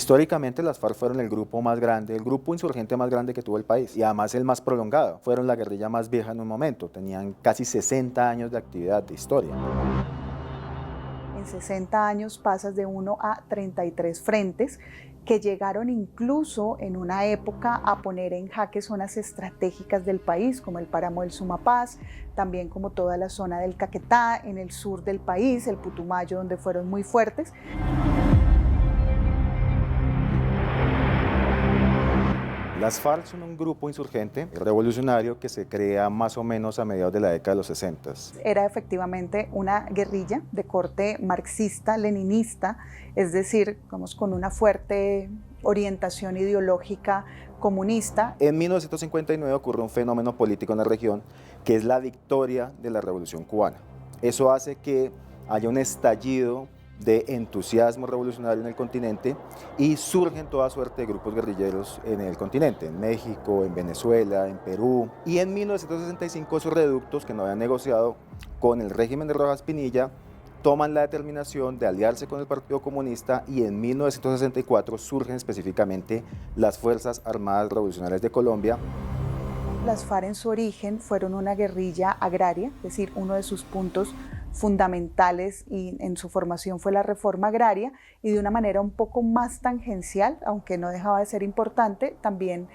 Históricamente las FARC fueron el grupo más grande, el grupo insurgente más grande que tuvo el país y además el más prolongado. Fueron la guerrilla más vieja en un momento, tenían casi 60 años de actividad, de historia. En 60 años pasas de 1 a 33 frentes que llegaron incluso en una época a poner en jaque zonas estratégicas del país, como el páramo del Sumapaz, también como toda la zona del Caquetá, en el sur del país, el Putumayo, donde fueron muy fuertes. Las FARC son un grupo insurgente revolucionario que se crea más o menos a mediados de la década de los 60. Era efectivamente una guerrilla de corte marxista-leninista, es decir, vamos, con una fuerte orientación ideológica comunista. En 1959 ocurre un fenómeno político en la región que es la victoria de la Revolución Cubana. Eso hace que haya un estallido de entusiasmo revolucionario en el continente y surgen toda suerte de grupos guerrilleros en el continente, en México, en Venezuela, en Perú. Y en 1965 esos reductos que no habían negociado con el régimen de Rojas Pinilla toman la determinación de aliarse con el Partido Comunista y en 1964 surgen específicamente las Fuerzas Armadas Revolucionarias de Colombia. Las FARC en su origen fueron una guerrilla agraria, es decir, uno de sus puntos fundamentales y en su formación fue la reforma agraria y de una manera un poco más tangencial, aunque no dejaba de ser importante, también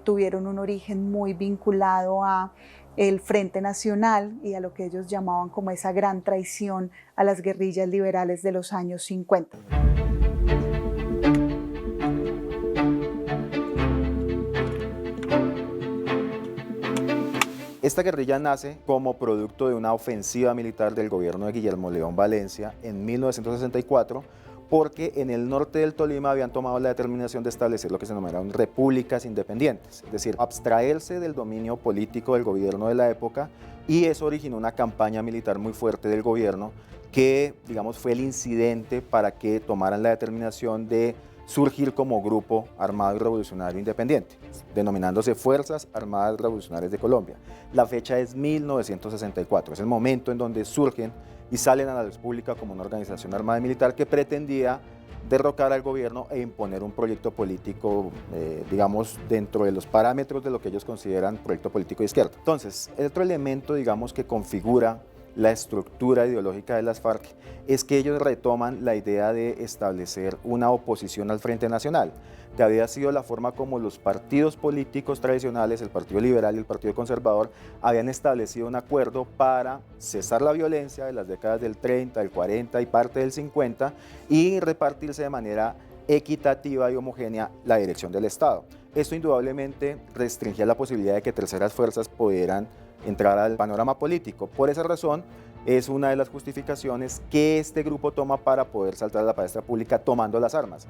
tuvieron un origen muy vinculado a el Frente Nacional y a lo que ellos llamaban como esa gran traición a las guerrillas liberales de los años 50. Esta guerrilla nace como producto de una ofensiva militar del gobierno de Guillermo León Valencia en 1964, porque en el norte del Tolima habían tomado la determinación de establecer lo que se denominaron repúblicas independientes, es decir, abstraerse del dominio político del gobierno de la época, y eso originó una campaña militar muy fuerte del gobierno que, digamos, fue el incidente para que tomaran la determinación de surgir como grupo armado y revolucionario independiente, denominándose Fuerzas Armadas Revolucionarias de Colombia. La fecha es 1964, es el momento en donde surgen y salen a la luz pública como una organización armada y militar que pretendía derrocar al gobierno e imponer un proyecto político, digamos, dentro de los parámetros de lo que ellos consideran proyecto político de izquierda. Entonces, el otro elemento, digamos, que configura la estructura ideológica de las FARC es que ellos retoman la idea de establecer una oposición al Frente Nacional, que había sido la forma como los partidos políticos tradicionales, el Partido Liberal y el Partido Conservador, habían establecido un acuerdo para cesar la violencia de las décadas del 30, del 40 y parte del 50 y repartirse de manera equitativa y homogénea la dirección del Estado. Esto indudablemente restringía la posibilidad de que terceras fuerzas pudieran entrar al panorama político. Por esa razón, es una de las justificaciones que este grupo toma para poder saltar a la palestra pública tomando las armas.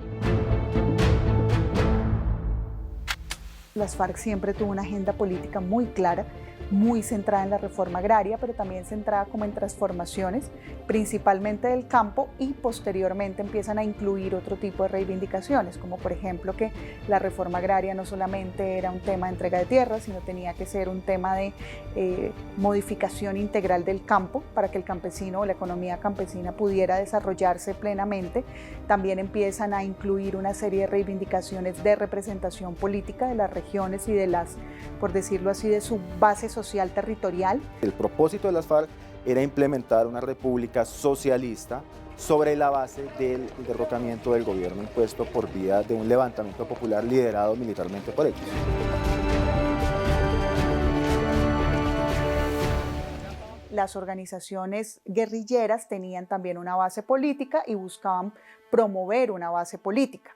Las FARC siempre tuvo una agenda política muy clara, muy centrada en la reforma agraria, pero también centrada como en transformaciones, principalmente del campo, y posteriormente empiezan a incluir otro tipo de reivindicaciones, como por ejemplo que la reforma agraria no solamente era un tema de entrega de tierras, sino tenía que ser un tema de modificación integral del campo para que el campesino o la economía campesina pudiera desarrollarse plenamente. También empiezan a incluir una serie de reivindicaciones de representación política de las regiones y de las, por decirlo así, de su base social territorial. El propósito de las FARC era implementar una república socialista sobre la base del derrocamiento del gobierno impuesto por vía de un levantamiento popular liderado militarmente por ellos. Las organizaciones guerrilleras tenían también una base política y buscaban promover una base política.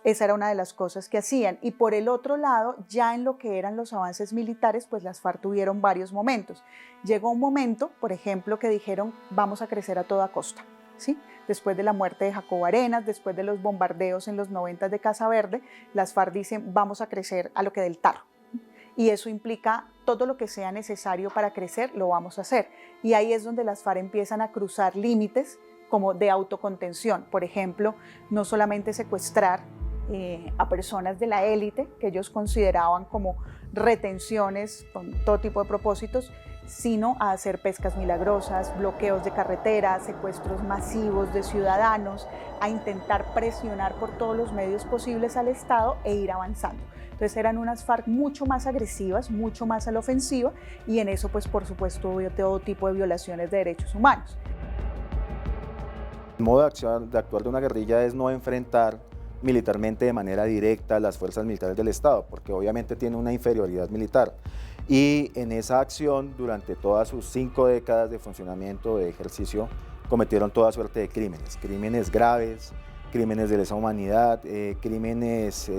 Esa era una de las cosas que hacían. Y por el otro lado, ya en lo que eran los avances militares, pues las FARC tuvieron varios momentos. Llegó un momento, por ejemplo, que dijeron vamos a crecer a toda costa, ¿sí? Después de la muerte de Jacobo Arenas, después de los bombardeos en los 90 de Casa Verde, las FARC dicen vamos a crecer a lo que del tarro. Y eso implica todo lo que sea necesario para crecer, lo vamos a hacer. Y ahí es donde las FARC empiezan a cruzar límites como de autocontención. Por ejemplo, no solamente secuestrar a personas de la élite, que ellos consideraban como retenciones con todo tipo de propósitos, sino a hacer pescas milagrosas, bloqueos de carreteras, secuestros masivos de ciudadanos, a intentar presionar por todos los medios posibles al Estado e ir avanzando. Entonces eran unas FARC mucho más agresivas, mucho más a la ofensiva, y en eso pues por supuesto hubo todo tipo de violaciones de derechos humanos. El modo de actuar de una guerrilla es no enfrentar militarmente de manera directa a las fuerzas militares del Estado, porque obviamente tiene una inferioridad militar. Y en esa acción, durante todas sus 5 décadas de funcionamiento, de ejercicio, cometieron toda suerte de crímenes graves, crímenes de lesa humanidad, crímenes,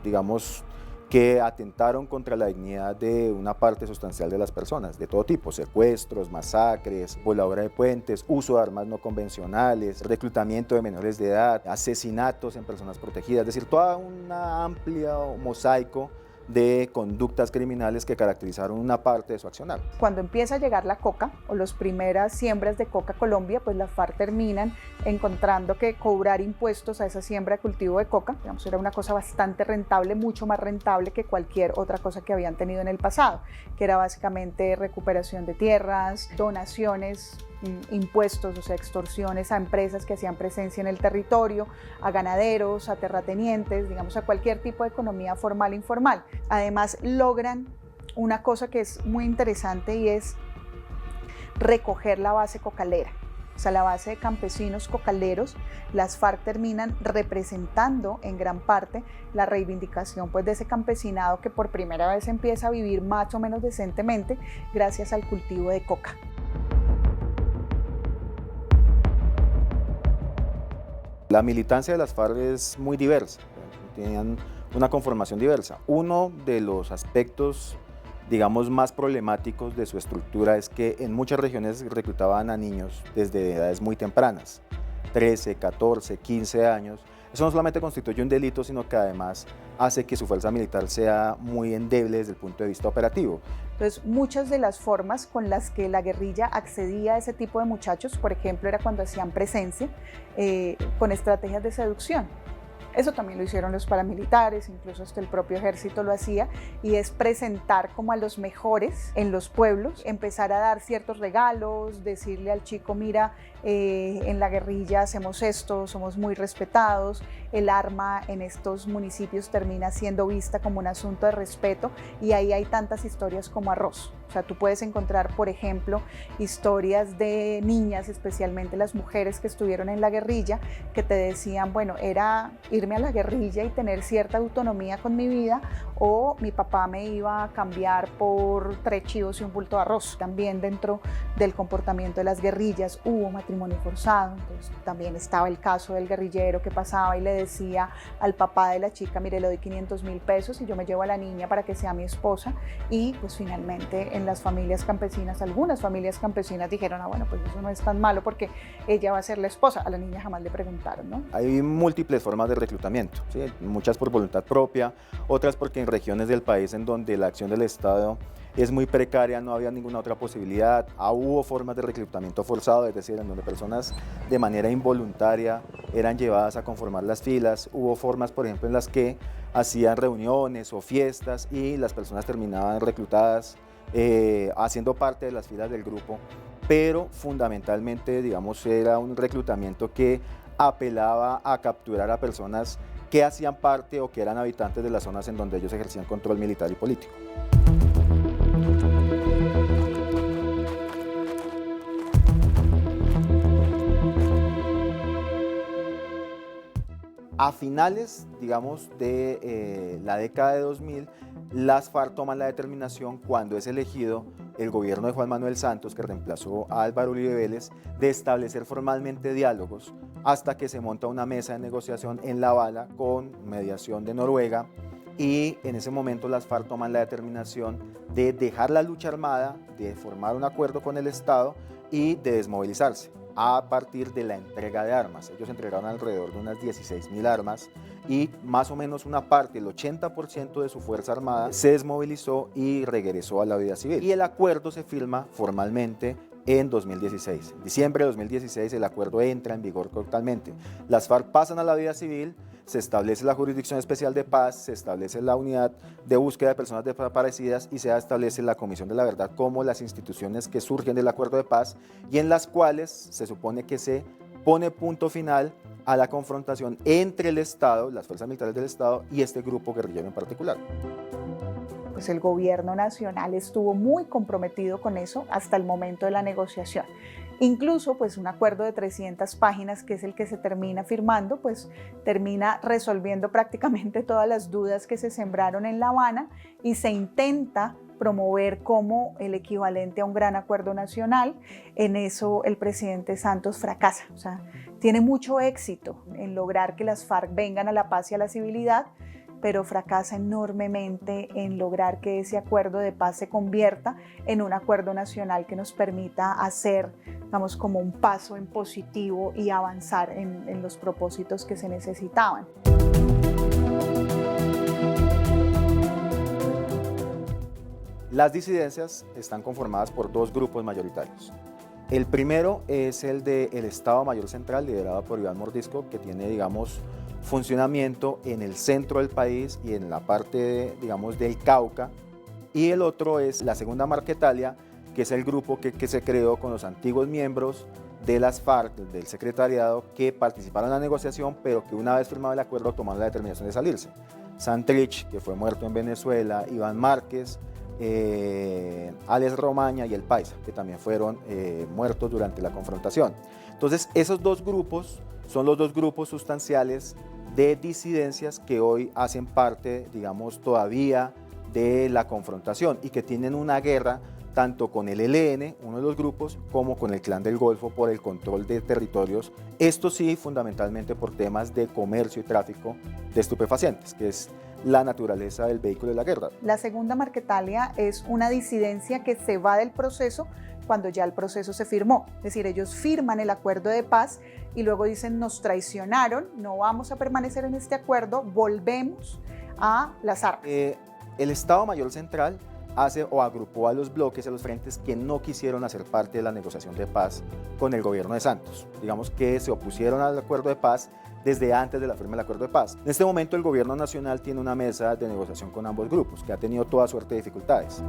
digamos, que atentaron contra la dignidad de una parte sustancial de las personas, de todo tipo: secuestros, masacres, voladura de puentes, uso de armas no convencionales, reclutamiento de menores de edad, asesinatos en personas protegidas, es decir, toda una amplia mosaico de conductas criminales que caracterizaron una parte de su accionar. Cuando empieza a llegar la coca o las primeras siembras de coca a Colombia, pues las FARC terminan encontrando que cobrar impuestos a esa siembra de cultivo de coca, digamos, era una cosa bastante rentable, mucho más rentable que cualquier otra cosa que habían tenido en el pasado, que era básicamente recuperación de tierras, donaciones, impuestos, o sea, extorsiones a empresas que hacían presencia en el territorio, a ganaderos, a terratenientes, digamos, a cualquier tipo de economía formal e informal. Además, logran una cosa que es muy interesante, y es recoger la base cocalera. O sea, la base de campesinos cocaleros. Las FARC terminan representando en gran parte la reivindicación pues, de ese campesinado que por primera vez empieza a vivir más o menos decentemente gracias al cultivo de coca. La militancia de las FARC es muy diversa, tenían una conformación diversa. Uno de los aspectos, digamos, más problemáticos de su estructura es que en muchas regiones reclutaban a niños desde edades muy tempranas, 13, 14, 15 años. Eso no solamente constituye un delito, sino que además hace que su fuerza militar sea muy endeble desde el punto de vista operativo. Entonces, muchas de las formas con las que la guerrilla accedía a ese tipo de muchachos, por ejemplo, era cuando hacían presencia con estrategias de seducción. Eso también lo hicieron los paramilitares, incluso hasta el propio ejército lo hacía, y es presentar como a los mejores en los pueblos, empezar a dar ciertos regalos, decirle al chico, mira, en la guerrilla hacemos esto, somos muy respetados, el arma en estos municipios termina siendo vista como un asunto de respeto, y ahí hay tantas historias como arroz. O sea, tú puedes encontrar, por ejemplo, historias de niñas, especialmente las mujeres que estuvieron en la guerrilla, que te decían, bueno, era irme a la guerrilla y tener cierta autonomía con mi vida, o mi papá me iba a cambiar por 3 chivos y un bulto de arroz. También dentro del comportamiento de las guerrillas hubo matrimonio forzado, entonces también estaba el caso del guerrillero que pasaba y le decía al papá de la chica, mire, le doy 500.000 pesos y yo me llevo a la niña para que sea mi esposa, y pues finalmente en las familias campesinas, algunas familias campesinas dijeron, bueno, pues eso no es tan malo porque ella va a ser la esposa. A la niña jamás le preguntaron, ¿no? Hay múltiples formas de reclutamiento, ¿sí? Muchas por voluntad propia, otras porque en regiones del país en donde la acción del Estado es muy precaria, no había ninguna otra posibilidad. Hubo formas de reclutamiento forzado, es decir, en donde personas de manera involuntaria eran llevadas a conformar las filas. Hubo formas, por ejemplo, en las que hacían reuniones o fiestas y las personas terminaban reclutadas haciendo parte de las filas del grupo, pero fundamentalmente, digamos, era un reclutamiento que apelaba a capturar a personas que hacían parte o que eran habitantes de las zonas en donde ellos ejercían control militar y político. A finales, digamos, de la década de 2000, las FARC toman la determinación, cuando es elegido el gobierno de Juan Manuel Santos, que reemplazó a Álvaro Uribe Vélez, de establecer formalmente diálogos hasta que se monta una mesa de negociación en La Habana con mediación de Noruega, y en ese momento las FARC toman la determinación de dejar la lucha armada, de formar un acuerdo con el Estado y de desmovilizarse a partir de la entrega de armas. Ellos entregaron alrededor de unas 16.000 armas y más o menos una parte, el 80% de su fuerza armada, se desmovilizó y regresó a la vida civil. Y el acuerdo se firma formalmente en 2016. En diciembre de 2016 el acuerdo entra en vigor totalmente. Las FARC pasan a la vida civil, se establece la Jurisdicción Especial de Paz, se establece la Unidad de Búsqueda de Personas Desaparecidas y se establece la Comisión de la Verdad como las instituciones que surgen del Acuerdo de Paz y en las cuales se supone que se pone punto final a la confrontación entre el Estado, las fuerzas militares del Estado y este grupo guerrillero en particular. Pues el gobierno nacional estuvo muy comprometido con eso hasta el momento de la negociación. Incluso pues un acuerdo de 300 páginas, que es el que se termina firmando, pues termina resolviendo prácticamente todas las dudas que se sembraron en La Habana y se intenta promover como el equivalente a un gran acuerdo nacional. En eso el presidente Santos fracasa, o sea, tiene mucho éxito en lograr que las FARC vengan a la paz y a la civilidad, pero fracasa enormemente en lograr que ese acuerdo de paz se convierta en un acuerdo nacional que nos permita hacer, digamos, como un paso en positivo y avanzar en los propósitos que se necesitaban. Las disidencias están conformadas por dos grupos mayoritarios. El primero es el del Estado Mayor Central, liderado por Iván Mordisco, que tiene, digamos, funcionamiento en el centro del país y en la parte, digamos, del Cauca. Y el otro es la Segunda Marquetalia, que es el grupo que se creó con los antiguos miembros de las FARC, del secretariado, que participaron en la negociación, pero que una vez firmado el acuerdo tomaron la determinación de salirse. Santrich, que fue muerto en Venezuela, Iván Márquez, Alex Romaña y el Paisa, que también fueron muertos durante la confrontación. Entonces, esos dos grupos son los dos grupos sustanciales de disidencias que hoy hacen parte, digamos, todavía de la confrontación y que tienen una guerra tanto con el ELN, uno de los grupos, como con el Clan del Golfo por el control de territorios, esto sí fundamentalmente por temas de comercio y tráfico de estupefacientes, que es la naturaleza del vehículo de la guerra. La Segunda Marquetalia es una disidencia que se va del proceso cuando ya el proceso se firmó, es decir, ellos firman el acuerdo de paz y luego dicen nos traicionaron, no vamos a permanecer en este acuerdo, volvemos a las armas. El Estado Mayor Central hace o agrupó a los bloques, a los frentes que no quisieron hacer parte de la negociación de paz con el gobierno de Santos. Digamos que se opusieron al acuerdo de paz desde antes de la firma del acuerdo de paz. En este momento el gobierno nacional tiene una mesa de negociación con ambos grupos, que ha tenido toda suerte de dificultades.